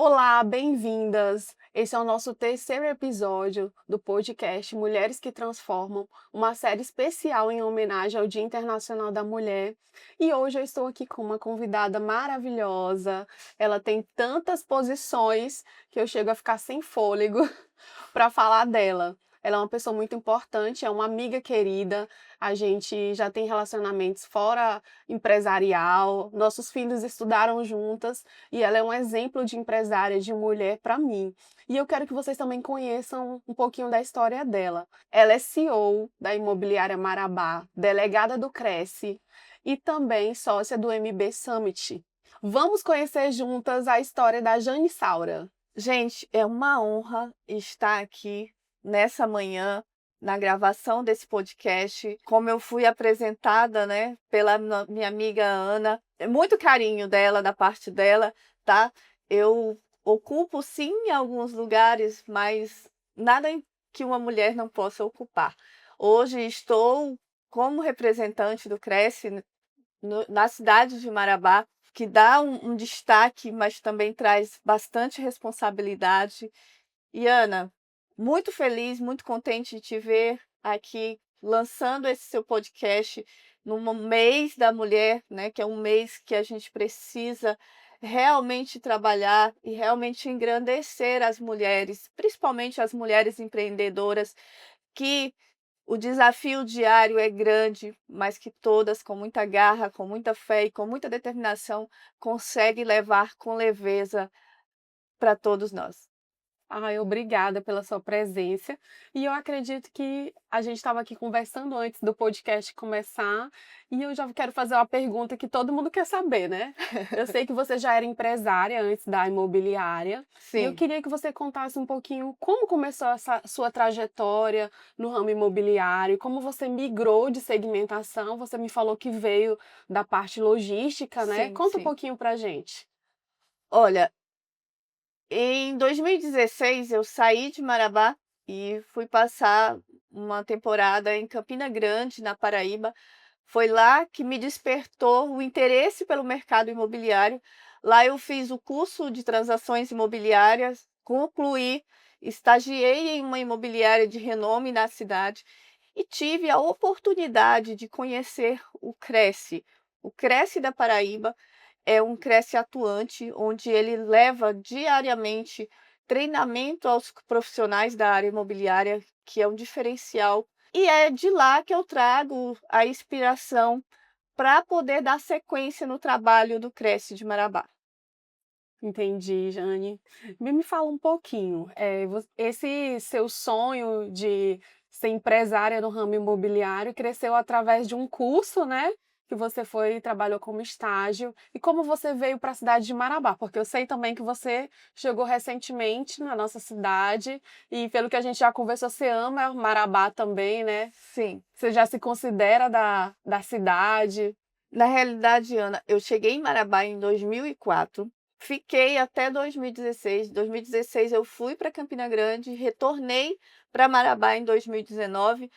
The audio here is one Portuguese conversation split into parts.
Olá, bem-vindas! Esse é o nosso terceiro episódio do podcast Mulheres que Transformam, uma série especial em homenagem ao Dia Internacional da Mulher. E hoje eu estou aqui com uma convidada maravilhosa. Ela tem tantas posições que eu chego a ficar sem fôlego para falar dela. Ela é uma pessoa muito importante, é uma amiga querida, a gente já tem relacionamentos fora empresarial, nossos filhos estudaram juntas e ela é um exemplo de empresária, de mulher para mim. E eu quero que vocês também conheçam um pouquinho da história dela. Ela é CEO da Imobiliária Marabá, delegada do Cresce e também sócia do MB Summit. Vamos conhecer juntas a história da Jane Saura. Gente, é uma honra estar aqui nessa manhã, na gravação desse podcast. Como eu fui apresentada, né, pela minha amiga Ana, é muito carinho dela, da parte dela, tá? Eu ocupo sim em alguns lugares, mas nada que uma mulher não possa ocupar. Hoje estou como representante do Cresce na cidade de Marabá, que dá um destaque, mas também traz bastante responsabilidade. E Ana, muito feliz, muito contente de te ver aqui lançando esse seu podcast no mês da mulher, né, que é um mês que a gente precisa realmente trabalhar e realmente engrandecer as mulheres, principalmente as mulheres empreendedoras que o desafio diário é grande, mas que todas, com muita garra, com muita fé e com muita determinação, conseguem levar com leveza para todos nós. Ai, obrigada pela sua presença. E eu acredito que a gente estava aqui conversando antes do podcast começar, e eu já quero fazer uma pergunta que todo mundo quer saber, né? Eu sei que você já era empresária antes da imobiliária, e eu Sim. queria que você contasse um pouquinho como começou essa sua trajetória no ramo imobiliário, como você migrou de segmentação. Você me falou que veio da parte logística, né? Sim, Conta um sim. pouquinho pra gente. Olha, em 2016 eu saí de Marabá e fui passar uma temporada em Campina Grande, na Paraíba. Foi lá que me despertou o interesse pelo mercado imobiliário. Lá eu fiz o curso de transações imobiliárias, concluí, estagiei em uma imobiliária de renome na cidade e tive a oportunidade de conhecer o Cresce da Paraíba. É um Cresce atuante, onde ele leva diariamente treinamento aos profissionais da área imobiliária, que é um diferencial. E é de lá que eu trago a inspiração para poder dar sequência no trabalho do Cresce de Marabá. Entendi, Jane. Me fala um pouquinho, esse seu sonho de ser empresária no ramo imobiliário cresceu através de um curso, né, que você foi e trabalhou como estágio. E como você veio para a cidade de Marabá? Porque eu sei também que você chegou recentemente na nossa cidade e, pelo que a gente já conversou, você ama Marabá também, né? Sim, Você já se considera da cidade? na realidade, Ana, eu cheguei em Marabá em 2004, fiquei até 2016. 2016 eu fui para Campina Grande, retornei para Marabá em 2019.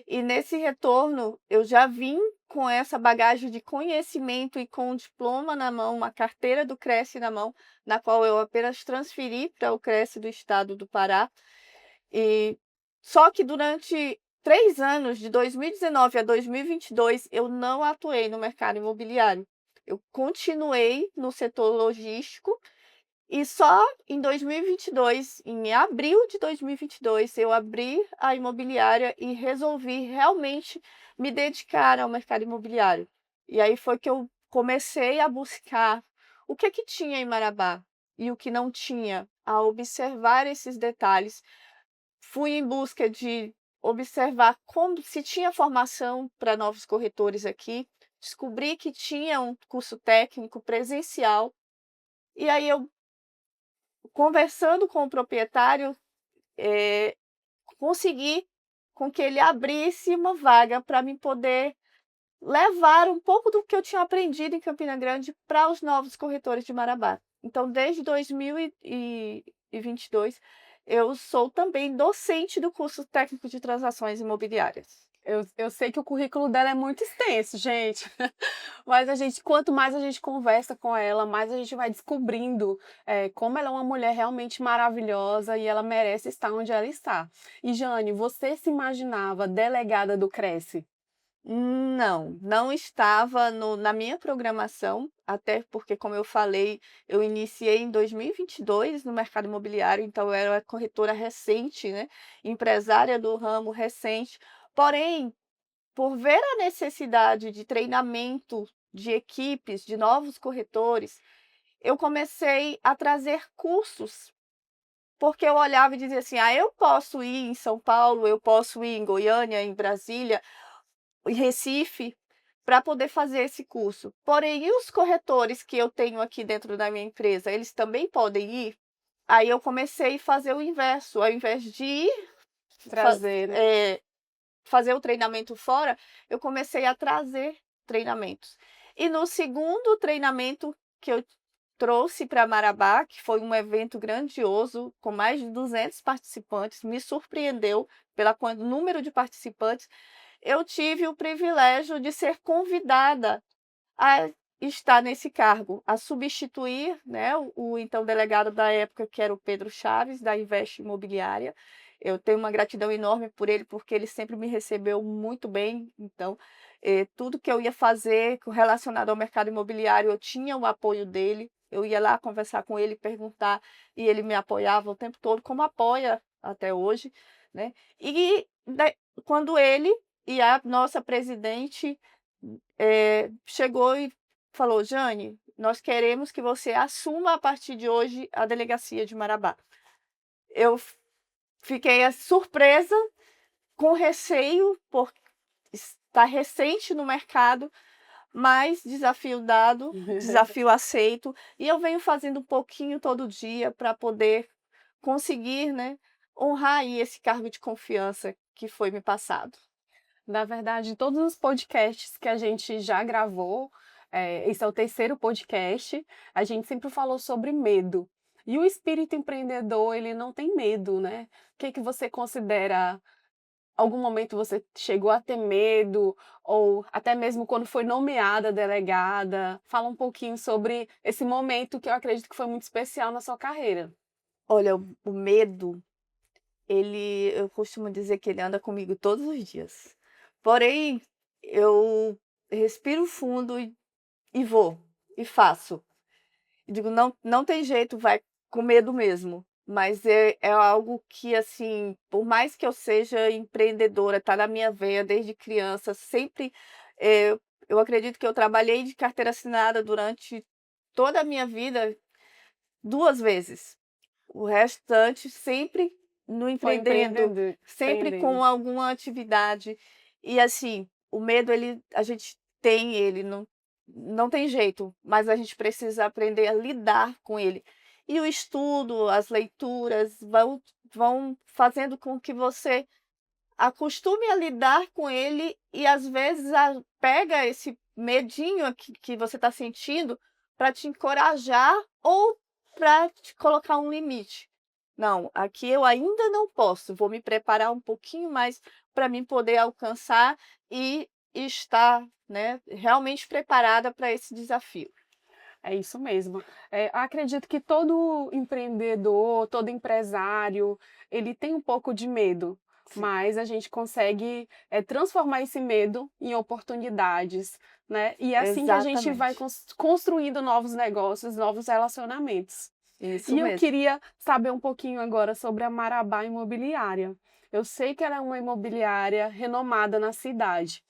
E nesse retorno, eu já vim com essa bagagem de conhecimento e com um diploma na mão, uma carteira do Cresce na mão, na qual eu apenas transferi para o Cresce do estado do Pará. E só que durante 3 anos, de 2019 a 2022, eu não atuei no mercado imobiliário. Eu continuei no setor logístico e só em 2022, em abril de 2022, eu abri a imobiliária e resolvi realmente me dedicar ao mercado imobiliário. E aí foi que eu comecei a buscar o que tinha em Marabá e o que não tinha, a observar esses detalhes. Fui em busca de observar como se tinha formação para novos corretores aqui, descobri que tinha um curso técnico presencial, e aí eu, conversando com o proprietário, eh, consegui com que ele abrisse uma vaga para mim poder levar um pouco do que eu tinha aprendido em Campina Grande para os novos corretores de Marabá. Então, desde 2022, eu sou também docente do curso técnico de transações imobiliárias. Eu sei que o currículo dela é muito extenso, gente, mas quanto mais a gente conversa com ela, mais a gente vai descobrindo, como ela é uma mulher realmente maravilhosa e ela merece estar onde ela está. E Jane, você se imaginava delegada do Cresce? Não, não estava na minha programação, até porque, como eu falei, eu iniciei em 2022 no mercado imobiliário, então eu era corretora recente, né, empresária do ramo recente. Porém, por ver a necessidade de treinamento de equipes, de novos corretores, eu comecei a trazer cursos, porque eu olhava e dizia assim: "Ah, eu posso ir em São Paulo, eu posso ir em Goiânia, em Brasília, em Recife, para poder fazer esse curso. Porém, e os corretores que eu tenho aqui dentro da minha empresa, eles também podem ir?" Aí eu comecei a fazer o inverso, ao invés de ir fa Trazer, né? eh, fazer o treinamento fora, eu comecei a trazer treinamentos. E no segundo treinamento que eu trouxe para Marabá, que foi um evento grandioso, com mais de 200 participantes, me surpreendeu pela número de participantes. Eu tive o privilégio de ser convidada a estar nesse cargo, a substituir, né, o então delegado da época, que era o Pedro Chaves, da Invest Imobiliária. Eu tenho uma gratidão enorme por ele, porque ele sempre me recebeu muito bem. Então, tudo que eu ia fazer relacionado ao mercado imobiliário, eu tinha o apoio dele. Eu ia lá conversar com ele, perguntar, e ele me apoiava o tempo todo, como apoia até hoje, né. E quando ele e a nossa presidente chegou e falou: "Jane, nós queremos que você assuma a partir de hoje a delegacia de Marabá". Eu fiquei, surpresa, com receio, por estar recente no mercado, mas desafio dado, desafio aceito, e eu venho fazendo um pouquinho todo dia para poder conseguir, né, honrar aí esse cargo de confiança que foi me passado. Na verdade, todos os podcasts que a gente já gravou, esse é o terceiro podcast, a gente sempre falou sobre medo. E o espírito empreendedor, ele não tem medo, né? O que que você considera? Algum momento você chegou a ter medo, ou até mesmo quando foi nomeada delegada? Fala um pouquinho sobre esse momento que eu acredito que foi muito especial na sua carreira. Olha, o medo, eu costumo dizer que ele anda comigo todos os dias. Porém, eu respiro fundo e vou, e faço. E digo: "Não, não tem jeito, vai com medo mesmo". Mas é algo que, assim, por mais que eu seja empreendedora, tá na minha veia desde criança, sempre, eu acredito que eu trabalhei de carteira assinada durante toda a minha vida 2 vezes. O restante sempre no Foi empreendendo, empreendedor, sempre empreendendo. com alguma atividade. E assim, o medo, a gente tem ele, não tem jeito, mas a gente precisa aprender a lidar com ele. E o estudo, as leituras vão fazendo com que você acostume a lidar com ele, e às vezes pega esse medinho que você está sentindo para te encorajar ou para te colocar um limite. "Não, aqui eu ainda não posso, vou me preparar um pouquinho mais para mim poder alcançar e estar, né, realmente preparada para esse desafio". É isso mesmo. Acredito que todo empreendedor, todo empresário, ele tem um pouco de medo, Sim, mas a gente consegue, transformar esse medo em oportunidades, né? E é assim que a gente vai exatamente. construindo novos negócios, novos relacionamentos. Isso E eu mesmo. queria saber um pouquinho agora sobre a Marabá Imobiliária. Eu sei que ela é uma imobiliária renomada na cidade.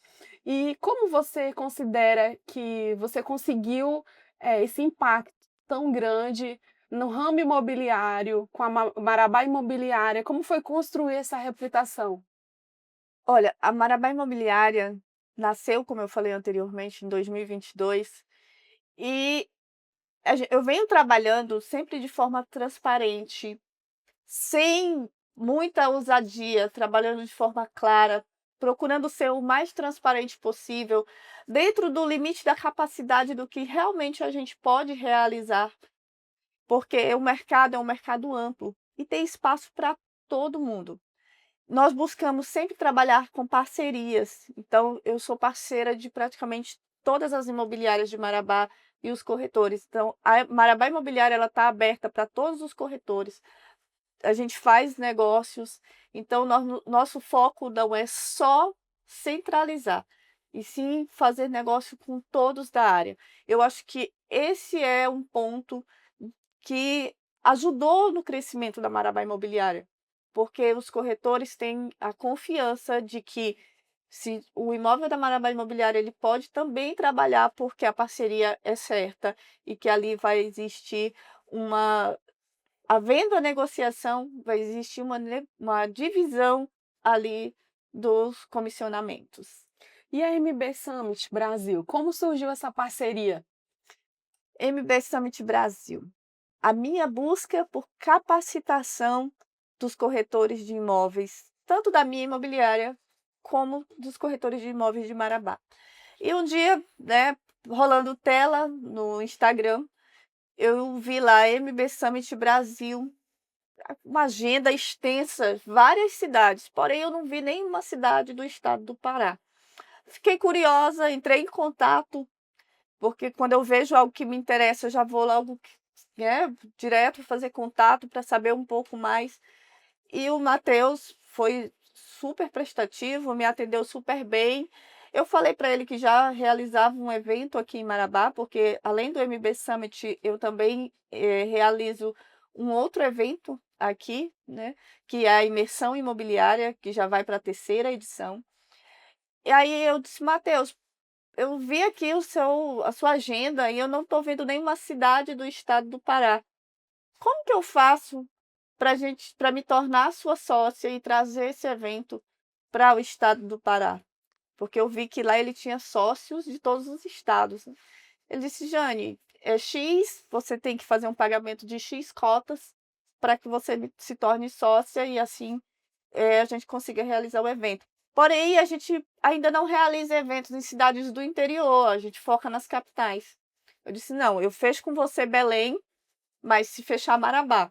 E como você considera que você conseguiu, esse impacto tão grande no ramo imobiliário, com a Marabá Imobiliária? Como foi construir essa reputação? Olha, a Marabá Imobiliária nasceu, como eu falei anteriormente, em 2022, e eu venho trabalhando sempre de forma transparente, sem muita ousadia, trabalhando de forma clara, procurando ser o mais transparente possível, dentro do limite da capacidade do que realmente a gente pode realizar, porque o mercado é um mercado amplo e tem espaço para todo mundo. nós buscamos sempre trabalhar com parcerias. Então, eu sou parceira de praticamente todas as imobiliárias de Marabá e os corretores. Então, a Marabá Imobiliária ela está aberta para todos os corretores. A gente faz negócios. Então, nosso foco não é só centralizar, e sim fazer negócio com todos da área. Eu acho que esse é um ponto que ajudou no crescimento da Marabá Imobiliária, porque os corretores têm a confiança de que se o imóvel da Marabá Imobiliária ele pode também trabalhar porque a parceria é certa e que ali vai existir uma havendo a negociação, vai existir uma divisão ali dos comissionamentos. E a MB Summit Brasil, como surgiu essa parceria? MB Summit Brasil. A minha busca por capacitação dos corretores de imóveis, tanto da minha imobiliária como dos corretores de imóveis de Marabá. E um dia, né, rolando tela no Instagram, eu vi lá MB Summit Brasil, uma agenda extensa, várias cidades, porém eu não vi nenhuma cidade do estado do Pará. Fiquei curiosa, entrei em contato, porque quando eu vejo algo que me interessa, eu já vou logo, né, direto fazer contato para saber um pouco mais. E o Matheus foi super prestativo, me atendeu super bem. Eu falei para ele que já realizava um evento aqui em Marabá, porque além do MB Summit, eu também realizo um outro evento aqui, né, que é a imersão imobiliária, que já vai para a terceira edição. E aí eu disse, Matheus, eu vi aqui a sua agenda e eu não estou vendo nenhuma cidade do estado do Pará. Como que eu faço para me tornar sua sócia e trazer esse evento para o estado do Pará? Porque eu vi que lá ele tinha sócios de todos os estados, né. Ele disse: "Jane, é X, você tem que fazer um pagamento de X cotas para que você se torne sócia e assim, a gente consiga realizar o evento. Porém, a gente ainda não realiza eventos em cidades do interior, a gente foca nas capitais". Eu disse: "Não, eu fecho com você Belém, mas se fechar Marabá,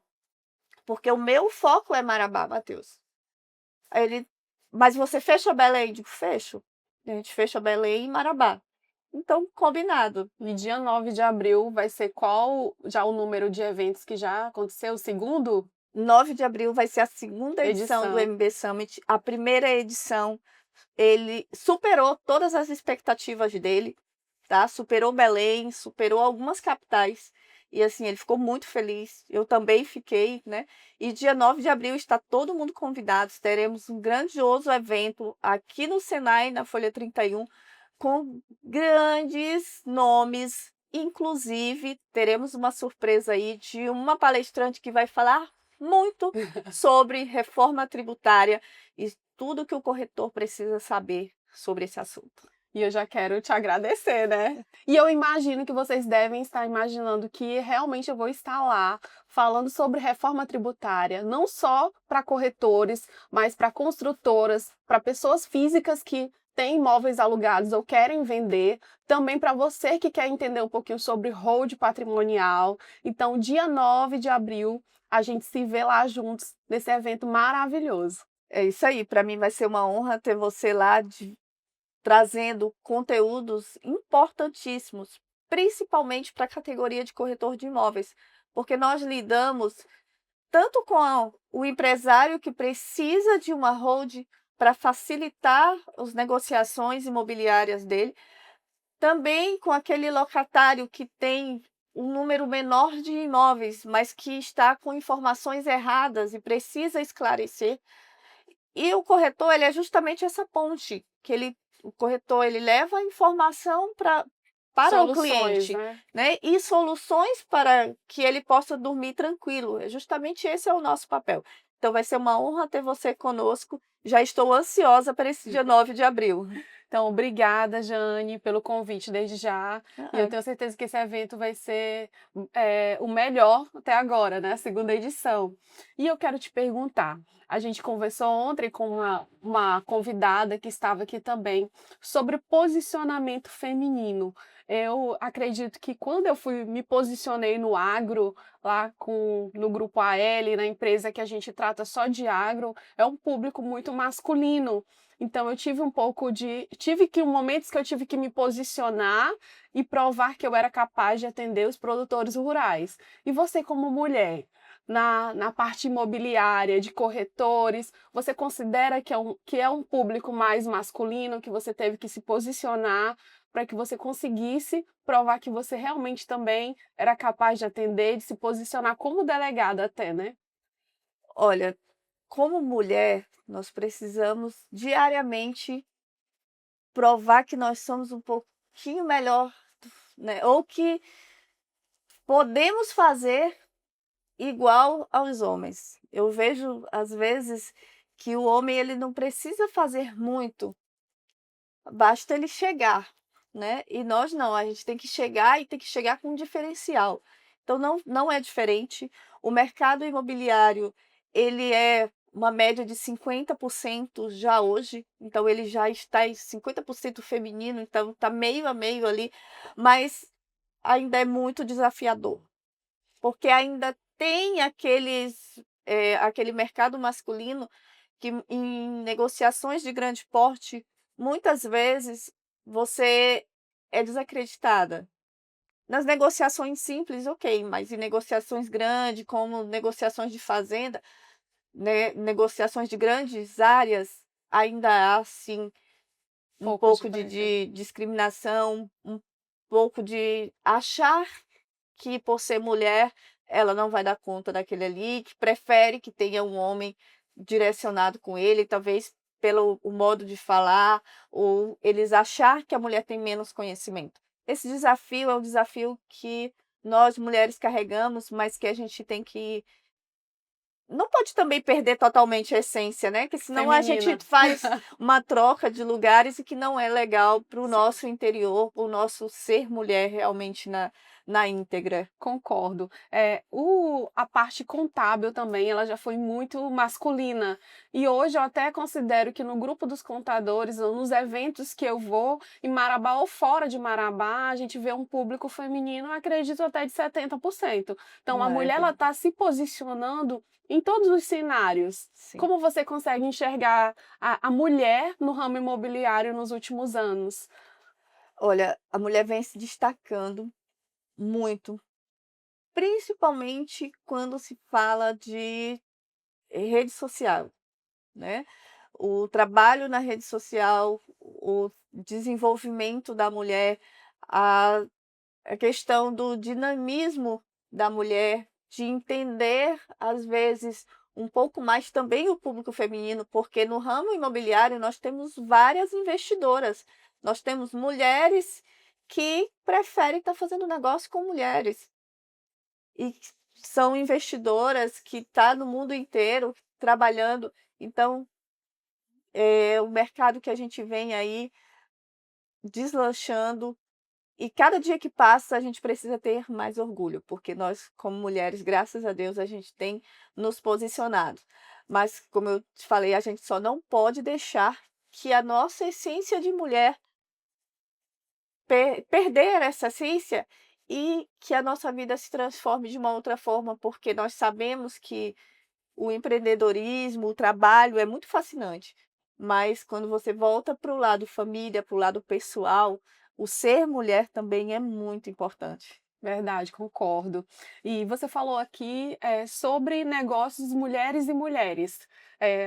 porque o meu foco é Marabá, Matheus". Aí ele: "Mas você fecha Belém?" Eu digo: "Fecho. A gente fecha Belém e Marabá". Então, combinado. E dia 9 de abril vai ser qual já o número de eventos que já aconteceu? O segundo 9 de abril vai ser a segunda edição do edição? MB Summit. A primeira edição, ele superou todas as expectativas dele, tá, superou Belém, superou algumas capitais, e assim, ele ficou muito feliz, eu também fiquei, né. E dia 9 de abril está todo mundo convidado, teremos um grandioso evento aqui no Senai, na Folha 31, com grandes nomes, inclusive teremos uma surpresa aí de uma palestrante que vai falar muito sobre reforma tributária e tudo que o corretor precisa saber sobre esse assunto. E eu já quero te agradecer, né. E eu imagino que vocês devem estar imaginando que realmente eu vou estar lá falando sobre reforma tributária, não só para corretores, mas para construtoras, para pessoas físicas que têm imóveis alugados ou querem vender, também para você que quer entender um pouquinho sobre hold patrimonial. Então, dia 9 de abril, a gente se vê lá juntos nesse evento maravilhoso. É isso aí, para mim vai ser uma honra ter você lá trazendo conteúdos importantíssimos, principalmente para a categoria de corretor de imóveis, porque nós lidamos tanto com o empresário que precisa de uma hold para facilitar as negociações imobiliárias dele, também com aquele locatário que tem um número menor de imóveis, mas que está com informações erradas e precisa esclarecer. E o corretor, ele é justamente essa ponte, que o corretor, ele leva a informação para o Soluções, cliente, né. né, e soluções para que ele possa dormir tranquilo. É justamente esse é o nosso papel. Então vai ser uma honra ter você conosco. Já estou ansiosa para esse dia 9 de abril. Então, obrigada, Jane, pelo convite desde já. E eu Ah, tenho certeza que esse evento vai ser o melhor até agora, né? A segunda edição. E eu quero te perguntar: a gente conversou ontem com uma convidada que estava aqui também sobre posicionamento feminino. Eu acredito que quando eu me posicionei no agro, lá no grupo AL, na empresa que a gente trata só de agro, é um público muito masculino. Então eu tive que momentos que eu tive que me posicionar e provar que eu era capaz de atender os produtores rurais. E você como mulher, na parte imobiliária, de corretores, você considera que é um público mais masculino, que você teve que se posicionar para que você conseguisse provar que você realmente também era capaz de atender, de se posicionar como delegada até, né? Olha, como mulher, nós precisamos diariamente provar que nós somos um pouquinho melhor, né, ou que podemos fazer igual aos homens. Eu vejo, às vezes, que o homem ele não precisa fazer muito, basta ele chegar, né, e nós não, a gente tem que chegar e tem que chegar com um diferencial. Então não é diferente. O mercado imobiliário, ele é uma média de 50% já hoje, então ele já está em 50% feminino, então está meio a meio ali, mas ainda é muito desafiador, porque ainda tem aquele mercado masculino que em negociações de grande porte, muitas vezes você é desacreditada. Nas negociações simples, ok, mas em negociações grandes, como negociações de fazenda, né, negociações de grandes áreas, ainda há sim um Poucos pouco de diferenciais. discriminação, um pouco de achar que por ser mulher, ela não vai dar conta daquele ali, que prefere que tenha um homem direcionado com ele, talvez pelo o modo de falar, ou eles achar que a mulher tem menos conhecimento. Esse desafio é um desafio que nós mulheres carregamos, mas que a gente tem que não pode também perder totalmente a essência, né, que senão a gente Feminina. faz uma troca de lugares e que não é legal para o Sim. nosso interior, para o nosso ser mulher realmente na íntegra. Concordo. A parte contábil também, ela já foi muito masculina. E hoje eu até considero que no grupo dos contadores, ou nos eventos que eu vou, em Marabá ou fora de Marabá, a gente vê um público feminino, acredito até de 70%. Então a mulher ela Maravilha. está se posicionando em todos os cenários. Sim. Como você consegue enxergar a mulher no ramo imobiliário nos últimos anos? Olha, a mulher vem se destacando muito, principalmente quando se fala de rede social, né. O trabalho na rede social, o desenvolvimento da mulher, a a questão do dinamismo da mulher, de entender, às vezes, um pouco mais também o público feminino, porque no ramo imobiliário nós temos várias investidoras, nós temos mulheres que preferem estar fazendo negócio com mulheres e que são investidoras que tá no mundo inteiro trabalhando. Então, o mercado que a gente vem aí deslanchando. E cada dia que passa, a gente precisa ter mais orgulho, porque nós, como mulheres, graças a Deus, a gente tem nos posicionado. Mas, como eu te falei, a gente só não pode deixar que a nossa essência de mulher perder essa essência e que a nossa vida se transforme de uma outra forma, porque nós sabemos que o empreendedorismo, o trabalho é muito fascinante, mas quando você volta para o lado família, para o lado pessoal, o ser mulher também é muito importante. Verdade, concordo. E você falou aqui, sobre negócios mulheres e mulheres.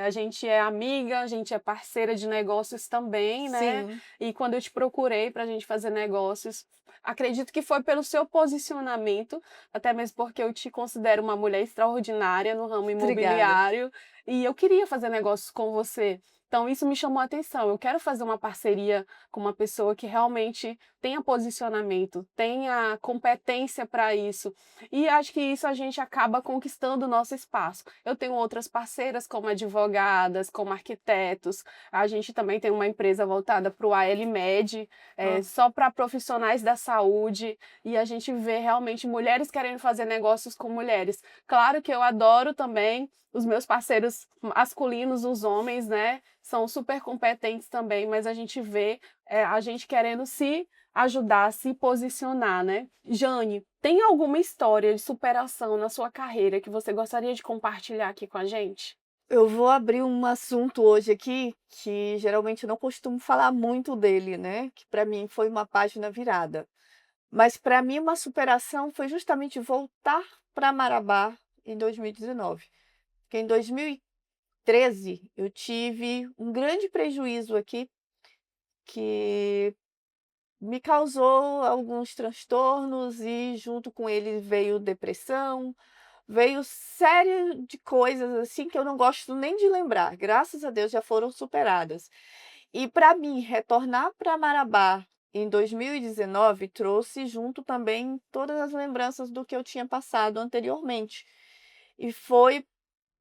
A gente é amiga, a gente é parceira de negócios também, né. Sim, E quando eu te procurei para a gente fazer negócios, acredito que foi pelo seu posicionamento, até mesmo porque eu te considero uma mulher extraordinária no ramo obrigada. imobiliário, e eu queria fazer negócios com você. Então isso me chamou a atenção. Eu quero fazer uma parceria com uma pessoa que realmente tenha posicionamento, tenha competência para isso. E acho que isso a gente acaba conquistando o nosso espaço. Eu tenho outras parceiras como advogadas, como arquitetos. A gente também tem uma empresa voltada para o ALMed, Ó, só para profissionais da saúde. E a gente vê realmente mulheres querendo fazer negócios com mulheres. Claro que eu adoro também os meus parceiros masculinos, os homens, né? São super competentes também, mas a gente vê a gente querendo se ajudar a se posicionar, né? Jane, tem alguma história de superação na sua carreira que você gostaria de compartilhar aqui com a gente? Eu vou abrir um assunto hoje aqui que geralmente eu não costumo falar muito dele, né, que para mim foi uma página virada. Mas para mim uma superação foi justamente voltar para Marabá em 2019, porque em 2013 eu tive um grande prejuízo aqui que me causou alguns transtornos e junto com ele veio depressão, veio série de coisas, assim, que eu não gosto nem de lembrar, graças a Deus já foram superadas. E para mim retornar para Marabá em 2019 trouxe junto também todas as lembranças do que eu tinha passado anteriormente. E foi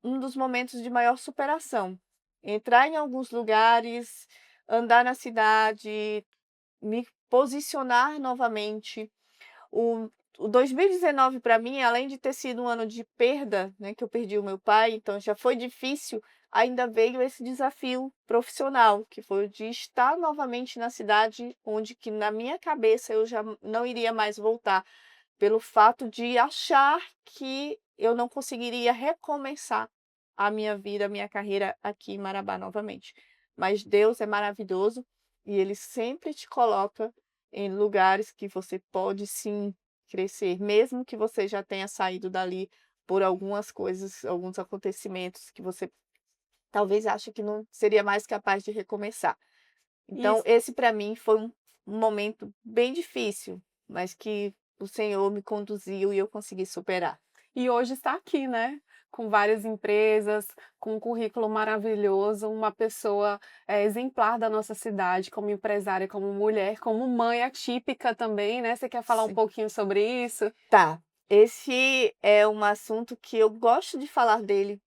um dos momentos de maior superação. Entrar em alguns lugares, andar na cidade, me posicionar novamente. O 2019 para mim, além de ter sido um ano de perda, né, que eu perdi o meu pai, então já foi difícil, ainda veio esse desafio profissional, que foi o de estar novamente na cidade onde que na minha cabeça eu já não iria mais voltar, pelo fato de achar que eu não conseguiria recomeçar a minha vida, a minha carreira aqui em Marabá novamente. Mas Deus é maravilhoso e Ele sempre te coloca em lugares que você pode sim crescer, mesmo que você já tenha saído dali por algumas coisas, alguns acontecimentos que você talvez ache que não seria mais capaz de recomeçar. Então, Isso. esse para mim foi um momento bem difícil, mas que o Senhor me conduziu e eu consegui superar. E hoje está aqui, né, com várias empresas, com um currículo maravilhoso, uma pessoa, exemplar da nossa cidade, como empresária, como mulher, como mãe atípica também, né. Você quer falar um Sim. pouquinho sobre isso? Tá, esse é um assunto que eu gosto de falar dele,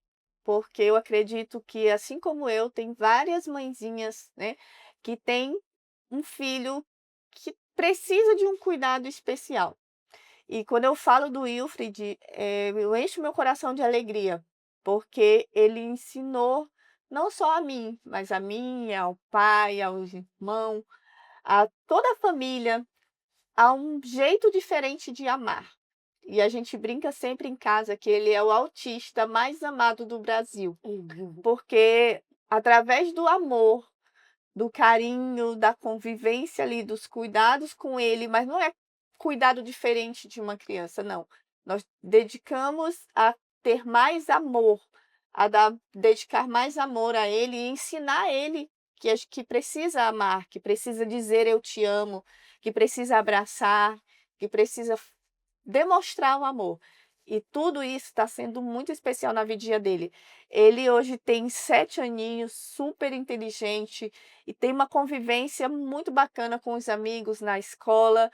porque eu acredito que, assim como eu, tem várias mãezinhas, né, que têm um filho que precisa de um cuidado especial. E quando eu falo do Wilfred, eu encho meu coração de alegria, porque ele ensinou não só a mim, mas a mim, ao pai, aos irmãos, a toda a família, a um jeito diferente de amar. E a gente brinca sempre em casa que ele é o autista mais amado do Brasil, Uhum. porque através do amor, do carinho, da convivência ali, dos cuidados com ele, mas não é cuidado diferente de uma criança, não. Nós dedicamos a ter mais amor, a dedicar mais amor a ele e ensinar ele que precisa amar, que precisa dizer eu te amo, que precisa abraçar, que precisa demonstrar o amor. E tudo isso está sendo muito especial na vidinha dele. Ele hoje tem 7 aninhos, super inteligente e tem uma convivência muito bacana com os amigos na escola,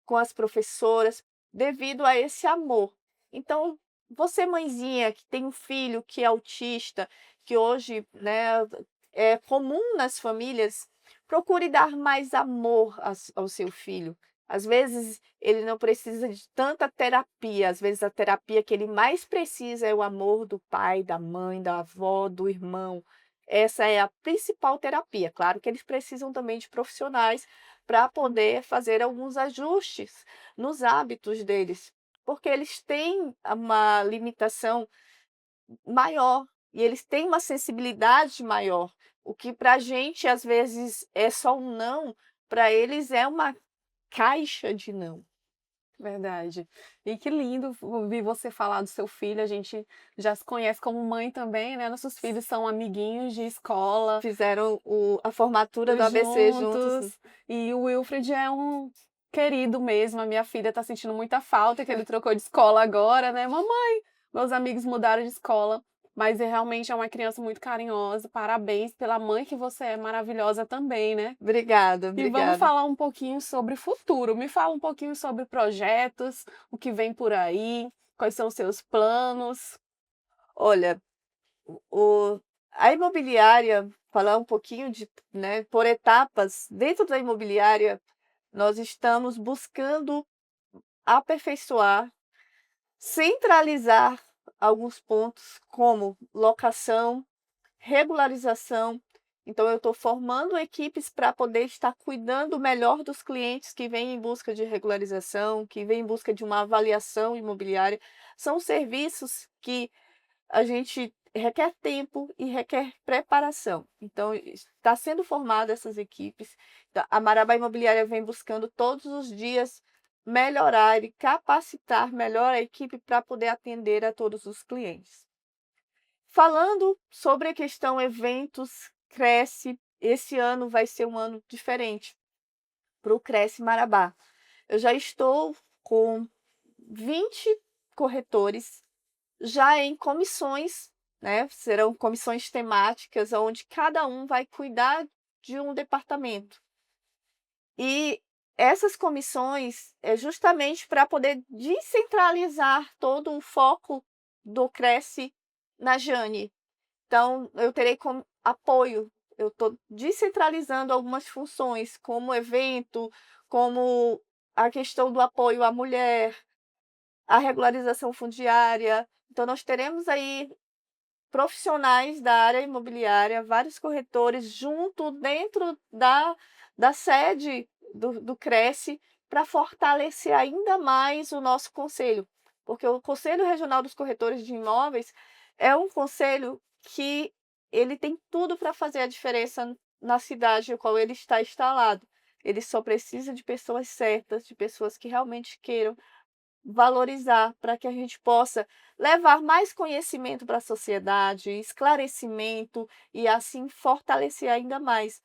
com as professoras, devido a esse amor. Então, você mãezinha que tem um filho que é autista, que hoje, né, é comum nas famílias, procure dar mais amor ao seu filho. Às vezes ele não precisa de tanta terapia, às vezes a terapia que ele mais precisa é o amor do pai, da mãe, da avó, do irmão. Essa é a principal terapia. Claro que eles precisam também de profissionais para poder fazer alguns ajustes nos hábitos deles, porque eles têm uma limitação maior e eles têm uma sensibilidade maior. O que para a gente às vezes é só um não, para eles é uma caixa de não. Verdade. E que lindo ouvir você falar do seu filho, a gente já se conhece como mãe também, né, nossos filhos são amiguinhos de escola, Fizeram a formatura do ABC juntos. juntos, e o Wilfred é um querido mesmo, a minha filha tá sentindo muita falta que ele trocou de escola agora, né: "Mamãe, meus amigos mudaram de escola", mas ele realmente é uma criança muito carinhosa, parabéns pela mãe que você é, maravilhosa também, né. Obrigada, E vamos obrigada. falar um pouquinho sobre futuro. Me fala um pouquinho sobre projetos, o que vem por aí, quais são os seus planos? Olha, o a imobiliária, falar um pouquinho de, né, por etapas, dentro da imobiliária, nós estamos buscando aperfeiçoar, centralizar alguns pontos como locação, regularização Então eu estou formando equipes para poder estar cuidando melhor dos clientes que vêm em busca de regularização, que vêm em busca de uma avaliação imobiliária. São serviços que a gente requer tempo e requer preparação. Então, está sendo formada essas equipes. A Marabá Imobiliária vem buscando todos os dias melhorar e capacitar melhor a equipe para poder atender a todos os clientes. Falando sobre a questão eventos, Cresce, esse ano vai ser um ano diferente para o Cresce Marabá. Eu já estou com 20 corretores já em comissões, né? Serão comissões temáticas, onde cada um vai cuidar de um departamento. E essas comissões é justamente para poder descentralizar todo o foco do Cresce na Jane. Então, eu terei como apoio, eu estou descentralizando algumas funções, como evento, como a questão do apoio à mulher, a regularização fundiária. Então, nós teremos aí profissionais da área imobiliária, vários corretores junto dentro da sede do Cresce para fortalecer ainda mais o nosso conselho, porque o Conselho Regional dos Corretores de Imóveis é um conselho que ele tem tudo para fazer a diferença na cidade em qual ele está instalado. Ele só precisa de pessoas certas, de pessoas que realmente queiram valorizar, para que a gente possa levar mais conhecimento para a sociedade, esclarecimento e assim fortalecer ainda mais.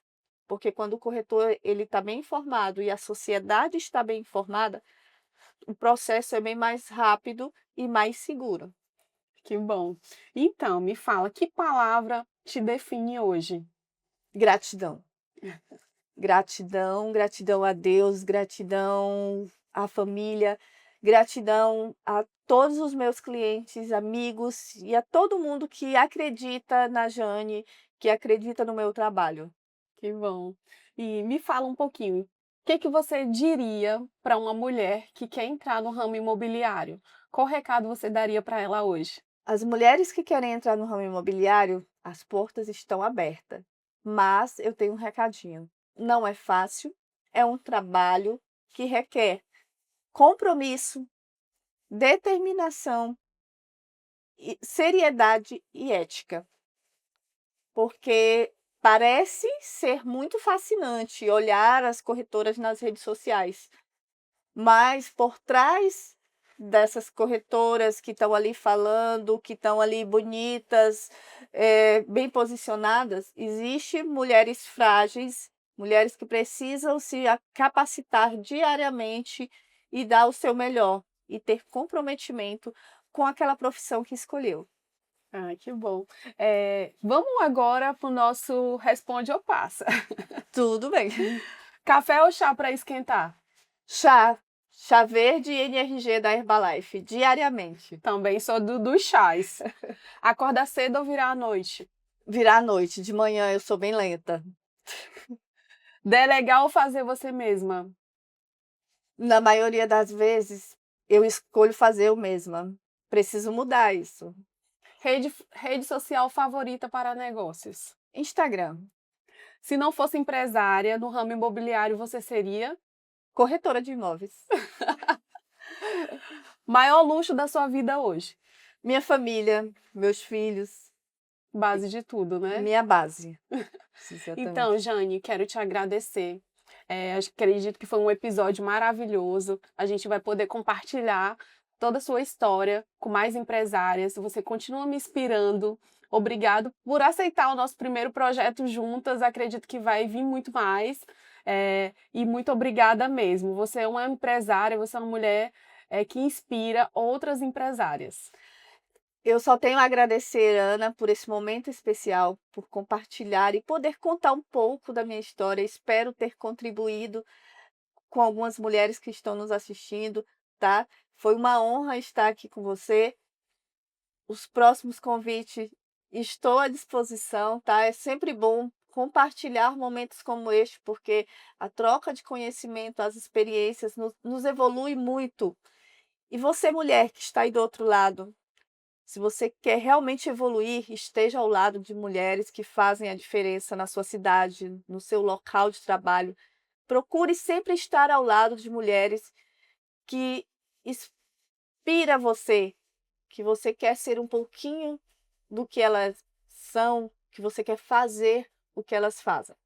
Porque quando o corretor ele está bem informado e a sociedade está bem informada, o processo é bem mais rápido e mais seguro. Que bom. Então, me fala, que palavra te define hoje? Gratidão. Gratidão, gratidão a Deus, gratidão à família, gratidão a todos os meus clientes, amigos e a todo mundo que acredita na Jane, que acredita no meu trabalho. Que bom. E me fala um pouquinho, o que que você diria para uma mulher que quer entrar no ramo imobiliário? Qual recado você daria para ela hoje? As mulheres que querem entrar no ramo imobiliário, as portas estão abertas, mas eu tenho um recadinho. Não é fácil, é um trabalho que requer compromisso, determinação, seriedade e ética. Porque parece ser muito fascinante olhar as corretoras nas redes sociais, mas por trás dessas corretoras que estão ali falando, que estão ali bonitas, bem posicionadas, existe mulheres frágeis, mulheres que precisam se capacitar diariamente e dar o seu melhor, e ter comprometimento com aquela profissão que escolheu. Ah, que bom. Vamos agora para o nosso Responde ou Passa. Tudo bem. Café ou chá para esquentar? Chá verde e NRG da Herbalife, diariamente. Também sou dos chás. Acordar cedo ou virar à noite? Virar à noite, de manhã eu sou bem lenta. Delegar ou fazer você mesma? Na maioria das vezes, eu escolho fazer eu mesma. Preciso mudar isso. Rede social favorita para negócios? Instagram, Se não fosse empresária no ramo imobiliário, você seria? corretora de imóveis. Maior luxo da sua vida hoje? Minha família, meus filhos, Base de tudo, né? minha base. Então, Jane, quero te agradecer. Acredito que foi um episódio maravilhoso. A gente vai poder compartilhar toda a sua história com mais empresárias. Você continua me inspirando. Obrigado por aceitar o nosso primeiro projeto juntas. Acredito que vai vir muito mais. E muito obrigada mesmo. Você é uma empresária, você é uma mulher que inspira outras empresárias. Eu só tenho a agradecer, Ana, por esse momento especial, por compartilhar e poder contar um pouco da minha história. Espero ter contribuído com algumas mulheres que estão nos assistindo, tá? Foi uma honra estar aqui com você. Os próximos convites estou à disposição, tá? É sempre bom compartilhar momentos como este, porque a troca de conhecimento, as experiências nos evolui muito. E você, mulher que está aí do outro lado, Se você quer realmente evoluir, esteja ao lado de mulheres que fazem a diferença na sua cidade, no seu local de trabalho. Procure sempre estar ao lado de mulheres que inspira você, que você quer ser um pouquinho do que elas são, que você quer fazer o que elas fazem.